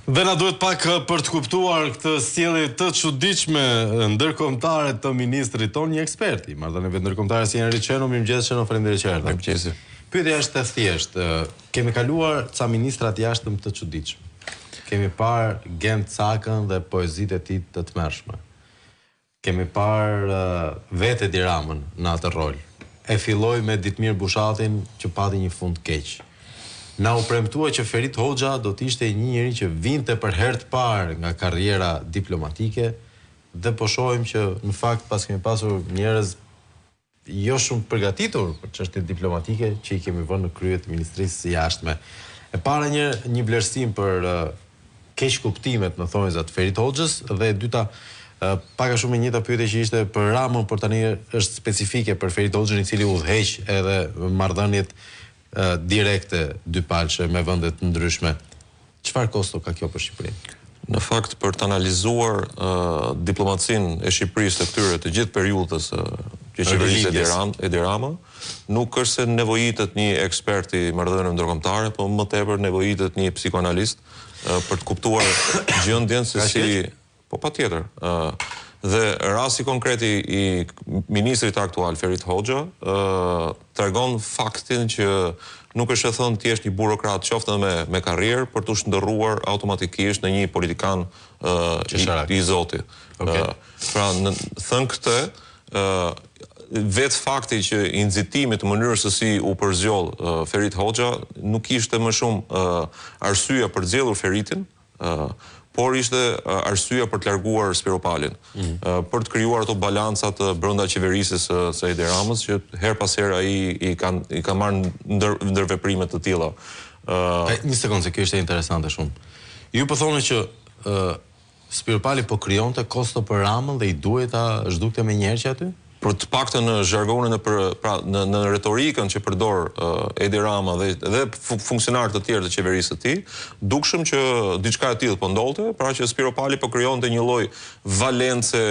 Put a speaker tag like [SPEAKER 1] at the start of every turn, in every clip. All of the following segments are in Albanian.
[SPEAKER 1] Dhe na duhet pak për të kuptuar këtë sjellje të çuditshme ndërkombëtare të ministrit ton, një eksperti. Marrëdhënieve ndërkombëtare si Henri Çeno, mirëmëngjes Çeno, faleminderit që erdhe.
[SPEAKER 2] Mirëmëngjes.
[SPEAKER 1] Pyetja është e thjeshtë. Kemi kaluar ca ministrat jashtëm të çuditshëm. Kemi parë Gent Cakën dhe poezitë e tij të tmerrshme. Kemi parë vetë Edi Ramën në atë rol. E filloi me Ditmir Bushatin që pati një fund keq. Na u premtua që Ferit Hoxha do të ishte një njeri që vinte për herë të parë nga karriera diplomatike dhe po shohim që në fakt pas kemi pasur njerëz jo shumë përgatitur për çështjet diplomatike që i kemi vënë në krye të Ministrisë së Jashtme. E para një vlerësim për keq kuptimet në thonjzat Ferit Hoxhës dhe e dyta pak a shumë e njëjta pyetje që ishte për Ramën, por tani është specifike për Ferit Hoxhën i cili udhëheq edhe marrëdhëniet direkte dypalçe me vende të ndryshme. Çfarë kosto ka kjo për Shqipërinë?
[SPEAKER 2] Në fakt, për të analizuar diplomacinë e Shqipërisë të këtyre të gjithë periudhës që qeverisë Edi Rama, nuk është se nevojitet një ekspert i marrëdhënieve ndërkombëtare, por më tepër nevojitet një psikoanalist për të kuptuar gjendjen se si, po patjetër. Dhe rasti konkreti i ministrit aktual Ferit Hoxha tregon faktin që nuk është e thënë thjesht një burokrat qoftë me karrierë për të shndërruar automatikisht në një politikan i Zotit. Pra, thënë këtë, vetë fakti që i nxitimit të mënyrës se si u përzgjoll Ferit Hoxha nuk ishte më shumë arsyeja për të zgjedhur Feritin, por ishte arsyeja për të larguar Spiropalin, për të krijuar ato balancat brenda qeverisë së Edi Ramës që her pas here ai i ka marrë ndër veprime të tilla.
[SPEAKER 1] Një sekondë, se kjo ishte interesante shumë. Ju po thoni që Spiropali po krijonte kosto për Ramën dhe i duhet ta zhdukte me një herë që aty?
[SPEAKER 2] Për të paktën në zhargonin në retorikën që përdor Edi Rama dhe funksionarët të tjerë të qeverisë të tij, dukshëm që diçka e tillë po ndodhte, pra që Spiropali po krijonte një lloj valence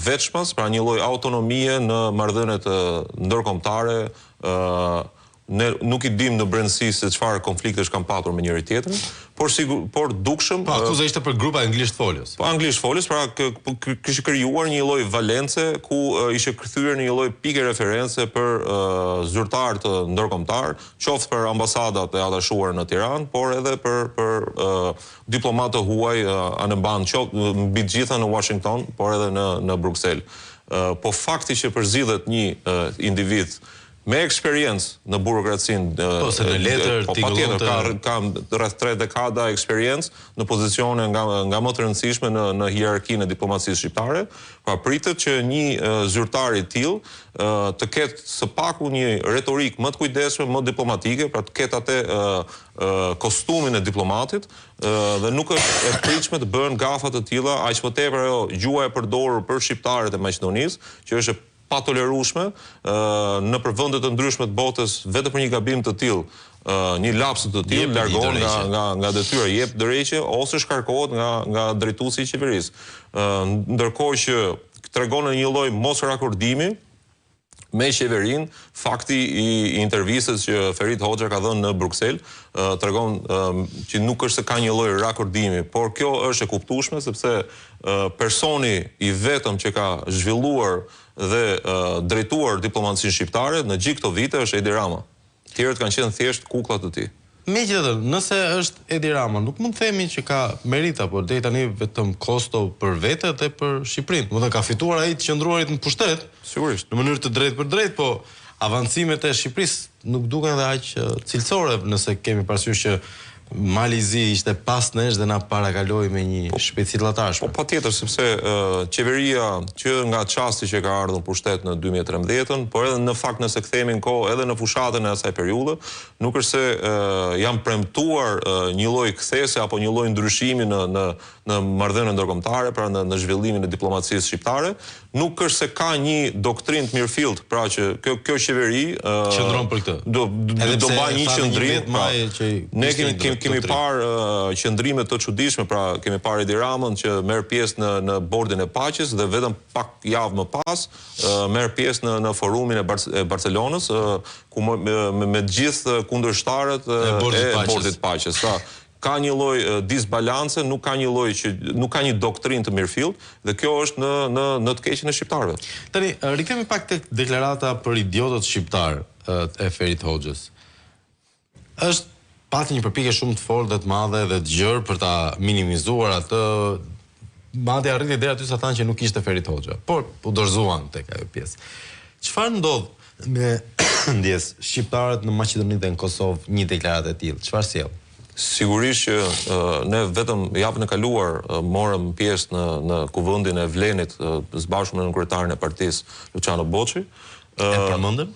[SPEAKER 2] veçmas, pra një lloj autonomie në marrëdhëniet ndërkombëtare. Ne nuk i dim në brendësi se çfarë konfliktesh kanë patur me njëri tjetrin, por dukshëm
[SPEAKER 1] akuza ishte për grupa anglishtfolës.
[SPEAKER 2] Po anglishtfolës, pra kishte krijuar një lloj valence ku ishte kthyer në një lloj pike reference për zyrtar të ndërkombëtar, qoftë për ambasadat e atashuara në Tiranë, por edhe për diplomatë të huaj anë ban, qoftë mbi të gjitha në Washington, por edhe në Bruksel. Po fakti që përzidhet një individ me eksperiencë në burokracinë,
[SPEAKER 1] ose në letër,
[SPEAKER 2] ka rreth 3 dekada eksperiencë në pozicione nga më të rëndësishme në hierarkinë e diplomacisë shqiptare, pra pritet që një zyrtar i tillë të ketë së paku një retorik më të kujdesshme, më diplomatike, pra të ketë atë kostumin e diplomatit dhe nuk është e pritshme të bëhen gafa të tilla, aq më tepër ajo gjuha e përdorur për shqiptarët e Maqedonisë, që është pa tolerueshme në vende të ndryshme të botës, vetëm për një gabim të tillë, një laps të tillë largohen nga detyra, jep dorëheqje ose shkarkohet nga drejtuesi i qeverisë. Ndërkohë që tregon në një lloj mos rakordimi me qeverinë, fakti i intervistës që Ferit Hoxha ka dhënë në Bruksel tregon që nuk është se ka një lloj rakordimi, por kjo është e kuptueshme sepse personi i vetëm që ka zhvilluar dhe drejtuar diplomacinë shqiptare në gjithë këto vite është Edi Rama. Tjerët kanë qenë thjesht kuklla të tij.
[SPEAKER 1] Megjithatë, nëse është Edi Rama, nuk mund të themi që ka merita, por deri tani vetëm kosto për vete dhe për Shqipërinë. Do të ka fituar ai të qëndruarit në pushtet,
[SPEAKER 2] sigurisht,
[SPEAKER 1] në mënyrë të drejtë për drejtë, po avancimet e Shqipërisë nuk duken edhe aq cilësore, nëse kemi parasysh që Malizi ishte pas nesh dhe na parakaloi me një shpejtësi të llatashme.
[SPEAKER 2] Po patjetër, sepse qeveria që nga çasti që ka ardhur në pushtet në 2013, por edhe në fakt nëse kthehemi në kohë edhe në fushatën e asaj periudhe, nuk është se janë premtuar një lloj kthese apo një lloj ndryshimi në marrëdhënie ndërkombëtare, pra në zhvillimin e diplomacisë shqiptare, nuk është se ka një doktrinë të mirëfillt, pra që kjo qeveri
[SPEAKER 1] qëndron për këtë.
[SPEAKER 2] Do bëjë një qendrim, ne kemi parë qëndrime të çuditshme, pra kemi parë Edi Ramën që merr pjesë në bordin e paqes dhe vetëm pak javë më pas merr pjesë në forumin e Barcelonës, ku me gjithë kundërshtarët e bordit paqes. ka një lloj disbalance, nuk ka një doktrinë të mirëfillt dhe kjo është në të keqen e shqiptarëve.
[SPEAKER 1] Tani, rikthehemi pak tek deklarata për idiotët shqiptar e Ferit Hoxhës. Është pati një përpjekje shumë të fortë dhe të madhe dhe të gjerë për ta minimizuar atë. Madje arriti deri aty sa thanë që nuk ishte Ferit Hoxha, por u dorëzuan tek ajo pjesë. Çfarë ndodh me ndjes shqiptarët në Maqedoni dhe në Kosovë një deklaratë e tillë? Çfarë sjell?
[SPEAKER 2] Sigurisht që ne vetëm javën e kaluar morëm pjesë në kuvendin e Vlenit së bashku me kryetarin e partisë Luciano Boçi.
[SPEAKER 1] E përmendëm?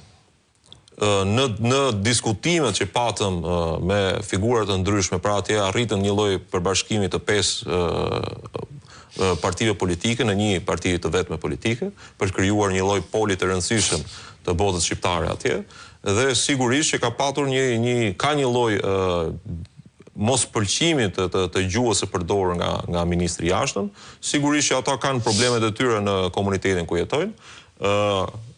[SPEAKER 2] Në diskutimet që patëm me figura të ndryshme, pra atje arritën një lloj përbashkimi të 5 partive politike në një parti të vetme politike për të krijuar një lloj poli të rëndësishëm të botës shqiptare atje dhe sigurisht që ka një lloj mos pëlqimi të gjuhës së përdorur nga ministri i jashtëm. Sigurisht që ata kanë problemet e tyre në komunitetin ku jetojnë.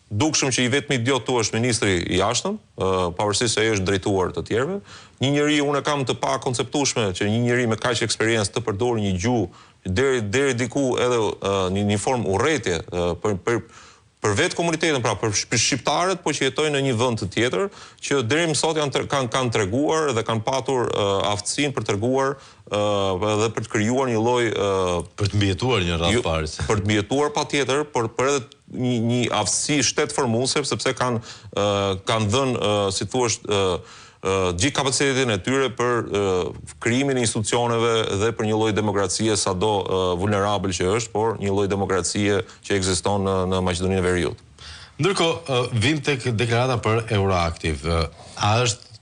[SPEAKER 2] Dukshëm që i vetmi idiot tu është ministri i jashtëm, pavarësisht se ai është drejtuar të tjerëve. Një njeri unë kam të pa konceptueshme që një njeri me kaq eksperiencë të përdorë një gjuhë deri diku edhe një formë urrëtie për vetë komunitetin, pra për shqiptarët, po që jetojnë në një vend të tjetër, që deri më sot kanë treguar dhe kanë patur aftësinë për treguar dhe për të krijuar një lloj
[SPEAKER 1] për të mbijetuar një radhë parës.
[SPEAKER 2] Për të mbijetuar patjetër, por edhe një aftësi shtetformuese, sepse kanë dhënë, si thua, gjithë kapacitetin e tyre për krijimin e institucioneve dhe për një lloj demokracie sado vulnerabël që është, por një lloj demokracie që ekziston në Maqedoninë e Veriut.
[SPEAKER 1] Ndërkohë, vim tek deklarata për Euroaktiv.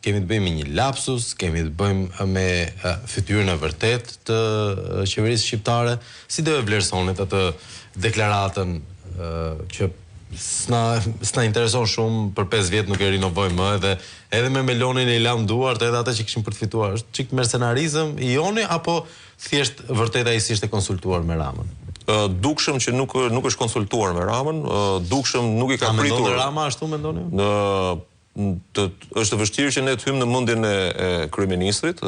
[SPEAKER 1] Kemi të bëjmë një lapsus, kemi të bëjmë me fytyrën e vërtet të qeverisë shqiptare, si do e vlerësonit atë deklaratën që s'na intereson shumë, për 5 vjet nuk e rinovojmë më, edhe me Melonin e i lam duart, edhe ata që kishin për të fituar. Është çik mercenarizëm i joni apo thjesht vërtet ai ishte konsultuar me Ramën?
[SPEAKER 2] Dukshëm që nuk është konsultuar me Ramën, dukshëm nuk i ka pritur.
[SPEAKER 1] A mendon Rama ashtu mendoni?
[SPEAKER 2] Është vështirë që ne të hymë në mendjen e kryeministrit,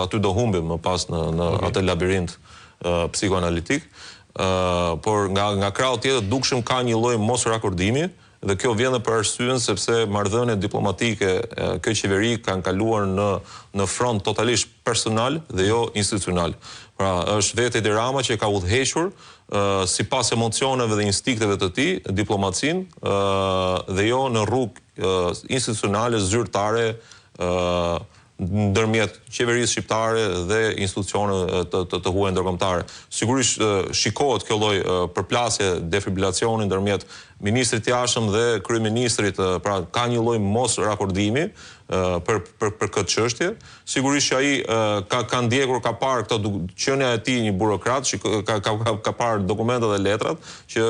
[SPEAKER 2] aty do humbim më pas në atë labirint psikoanalitik. Por nga krau tjetër dukshëm ka një lloj mos rakordimi dhe kjo vjen edhe për arsyen sepse marrëdhëniet diplomatike kjo qeveri kanë kaluar në front totalisht personal dhe jo institucional. Pra është vetë Edi Rama që ka udhëhequr sipas emocioneve dhe instinkteve të tij diplomacinë dhe jo në rrugë institucionale zyrtare ndërmjet qeverisë shqiptare dhe institucione të huaja ndërkombëtare. Sigurisht shikohet kjo lloj përplasje, defibrilacioni ndërmjet ministrit të jashtëm dhe kryeministrit, pra ka një lloj mos rakordimi për këtë çështje. Sigurisht që ai ka ndjekur, ka parë këtë qenia e tij një burokrat, ka parë dokumentet dhe letrat që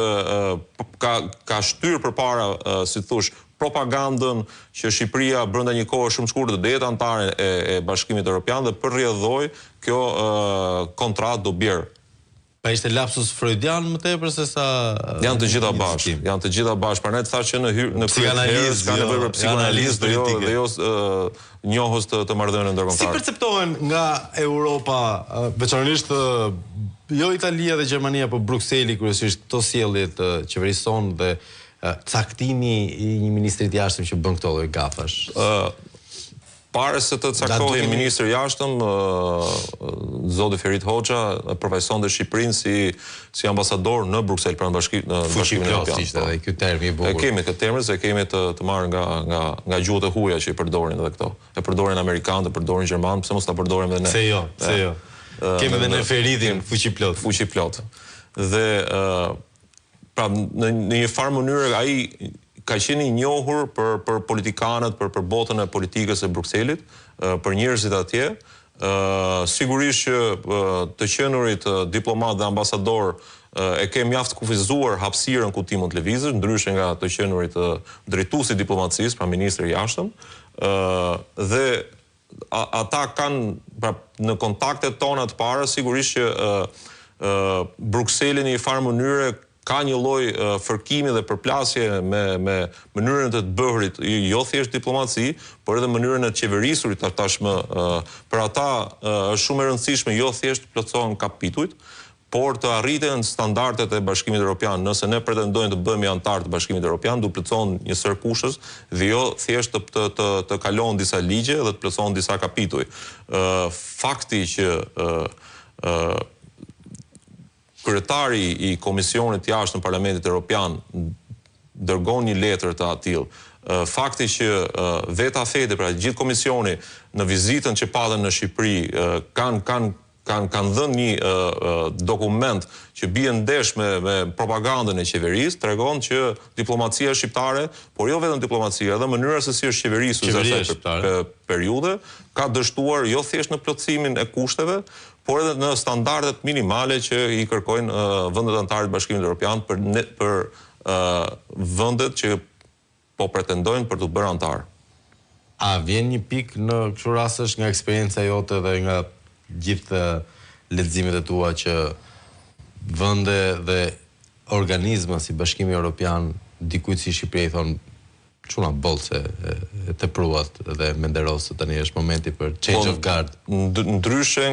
[SPEAKER 2] ka shtyr përpara, si thosh, propagandën që Shqipëria brenda një kohe shumë shkurtër do jetë antare e Bashkimit Evropian dhe për rrjedhoi kjo kontratë do bjerë.
[SPEAKER 1] Pa ishte lapsus freudian më tepër se sa
[SPEAKER 2] janë të gjitha bashkë. Prandaj të thash që në
[SPEAKER 1] psikanalizë
[SPEAKER 2] ka nevojë për psikanalizë dhe jo njohës të marrëdhënieve ndërkombëtare.
[SPEAKER 1] Si perceptohen nga Europa, veçanërisht jo Italia dhe Gjermania, por Brukseli kryesisht këto sjellje të qeverisë sonë dhe caktimi i një ministri të jashtëm që bën këto lloj gafash?
[SPEAKER 2] Pare se të caktohej ministri i jashtëm, zoti Ferit Hoxha përfaqësonte Shqipërinë si ambasador në Bruksel pranë Bashkimin
[SPEAKER 1] Evropian. Ishte edhe ky term i bukur.
[SPEAKER 2] E kemi këtë term, se kemi të marrë nga gjuhët e huaja që i përdorin edhe këto. E përdorin amerikanë, e përdorin gjermanë, pse mos ta përdorim edhe ne?
[SPEAKER 1] Se jo. Kemi edhe ne Feridin fuqi plot.
[SPEAKER 2] Dhe pra në një farë mënyrë ai ka qenë i njohur për politikanët, për botën e politikës e Brukselit, për njerëzit atje. Sigurisht që të qenurit diplomat dhe ambasador e ke mjaft kufizuar hapësirën ku ti mund të lëvizësh, ndryshe nga të qenurit drejtuesit diplomacisë, pra ministri i jashtëm. Dhe ata kanë, pra në kontaktet tona të para, sigurisht që Brukseli në një farë mënyrë ka një lloj fërkimi dhe përplasje me mënyrën e të bëhurit, jo thjesht diplomaci, por edhe mënyrën e të qeverisurit tashmë. Për ata është shumë e rëndësishme jo thjesht të plotësohen kapitujt, por të arriten standardet e Bashkimit Evropian. Nëse ne pretendojmë të bëhemi antar të Bashkimit Evropian, duhet plotësohen një sër kushës dhe jo thjesht të kalohen disa ligje dhe të plotësohen disa kapituj. Fakti që kryetari i Komisionit Jashtëm në Parlamentit Evropian dërgon një letër të atill, fakti që veta fete, pra gjithë komisioni në vizitën që patën në Shqipëri kanë dhënë një dokument që bie ndesh me propagandën e qeverisë, tregon që diplomacia shqiptare, por jo vetëm diplomacia, edhe mënyra se si është qeverisur në periudhë, ka dështuar jo thjesht në plotësimin e kushteve, por edhe në standardet minimale që i kërkojnë vendet anëtare të Bashkimit Evropian për vendet që po pretendojnë për të bërë antar.
[SPEAKER 1] A vjen një pikë në kështu rastesh nga eksperienca jote dhe nga gjithë leximet e tua që vende dhe organizma si Bashkimi Evropian dikujt si Shqipëria i thonë çuna bolse e tepruat dhe menderos se tani është momenti për change of guard.
[SPEAKER 2] Ndryshe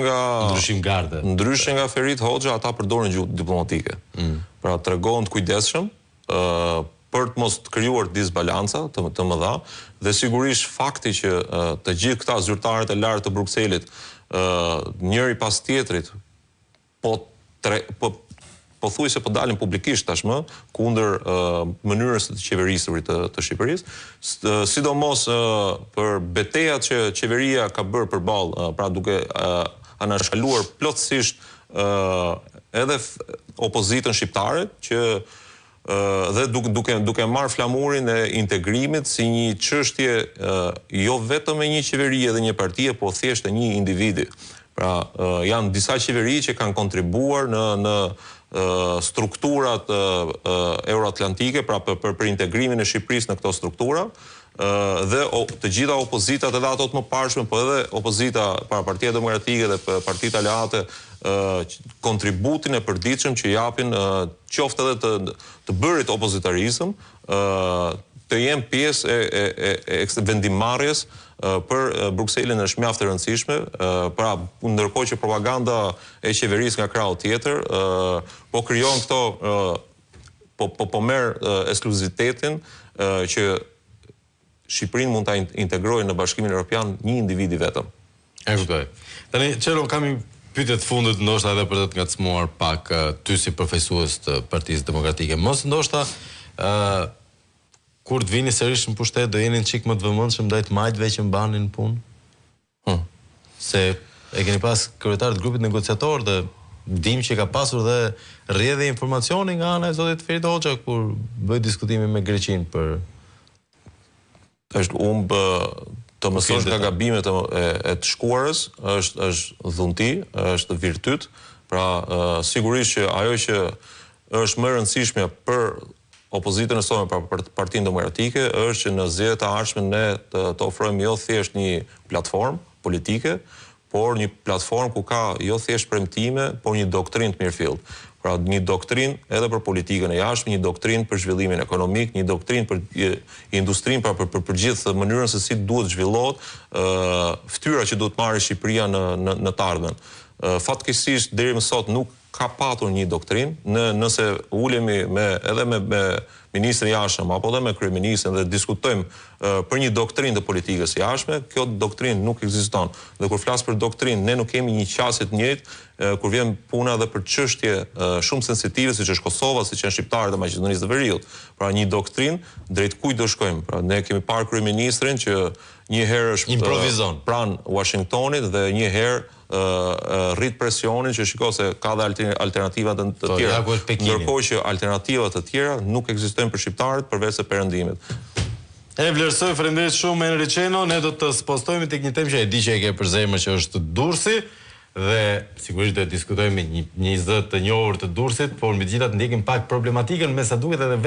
[SPEAKER 2] nga Ferit Hoxha, ata përdorin gjuhë diplomatike. Pra tregon të kujdesshëm për të mos të krijuar disbalanca të mëdha dhe sigurisht fakti që të gjithë këta zyrtarët e lartë të Brukselit njëri pas tjetrit po thuaj se po dalin publikisht tashmë kundër mënyrës të qeverisurit të Shqipërisë, sidomos për betejat që qeveria ka bërë përballë, pra duke anashaluar plotësisht edhe opozitën shqiptare që dhe duke marrë flamurin e integrimit si një çështje jo vetëm e një qeverie dhe një partie, po thjesht e një individi. Pra janë disa qeveri që kanë kontribuar në strukturat euroatlantike, pra për integrimin e Shqipërisë në këto struktura, dhe të gjitha opozitat edhe ato të mëparshme, po edhe opozita para Partia Demokratike dhe partitë aleate kontributin e përditshëm që japin qoftë edhe të bërit opozitarizëm, të jenë pjesë e vendimarrjes për Brukselin është mjaft e rëndësishme, pra ndërkohë që propaganda e qeverisë nga krahu tjetër po krijon këto po merr ekskluzivitetin që Shqipërinë mund ta integrojë në Bashkimin Evropian një individi vetëm.
[SPEAKER 1] E kuptoj. Tani çelo kam një pyetje të fundit, ndoshta edhe për të ngacmuar pak ty si përfaqësues të Partisë Demokratike. Mos ndoshta kur të vini sërish në pushtet do jeni çik më të vëmendshëm ndaj të majtëve që mbanin punë? Se e keni pas kryetar të grupit negociator dhe dim që ka pasur dhe rrjedhje informacioni nga ana e zotit Ferit Hoxha kur bëi diskutime me Greqinë për
[SPEAKER 2] është të mësosh nga gabimet e të shkuarës, është dhunti, është virtyt, pra sigurisht që ajo që është më rëndësishme për opozitën e sotme, pra për Partinë Demokratike, është që në zgjedhjet e ardhshme ne të ofrojmë jo thjesht një platformë politike, por një platformë ku ka jo thjesht premtime, por një doktrinë të mirëfillt. Pra një doktrinë edhe për politikën e jashtme, një doktrinë për zhvillimin ekonomik, një doktrinë për industrinë, pra për gjithë mënyrën se si duhet zhvillohet fytyra që duhet marrë Shqipëria në të ardhmen. Fatkeqësisht deri më sot nuk ka patur një doktrinë, nëse ulemi edhe me ministrin e jashtëm apo edhe me kryeministrin dhe diskutojmë për një doktrinë të politikës së jashtme, kjo doktrinë nuk ekziston. Dhe kur flas për doktrinë, ne nuk kemi një qasje të njëjtë kur vjen puna edhe për çështje shumë sensitive siç është Kosova, siç janë shqiptarët e Maqedonisë së Veriut. Pra një doktrinë drejt kujt do shkojmë. Pra ne kemi parë kryeministrin që një herë është pranë Washingtonit dhe një herë rrit presionin që shiko se ka dhe alternativa të tjera. Ndërkohë që alternativat të tjera nuk ekzistojnë për shqiptarët përveç se perëndimit.
[SPEAKER 1] E vlerësoj, faleminderit shumë Enri Qeno, ne do të postojmë tek një temë që e di që e ke për zemër që është Durrësi dhe sigurisht do të diskutojmë një zë të njohur të Durrësit, por megjithatë ndjekim pak problematikën me sa duket edhe vetë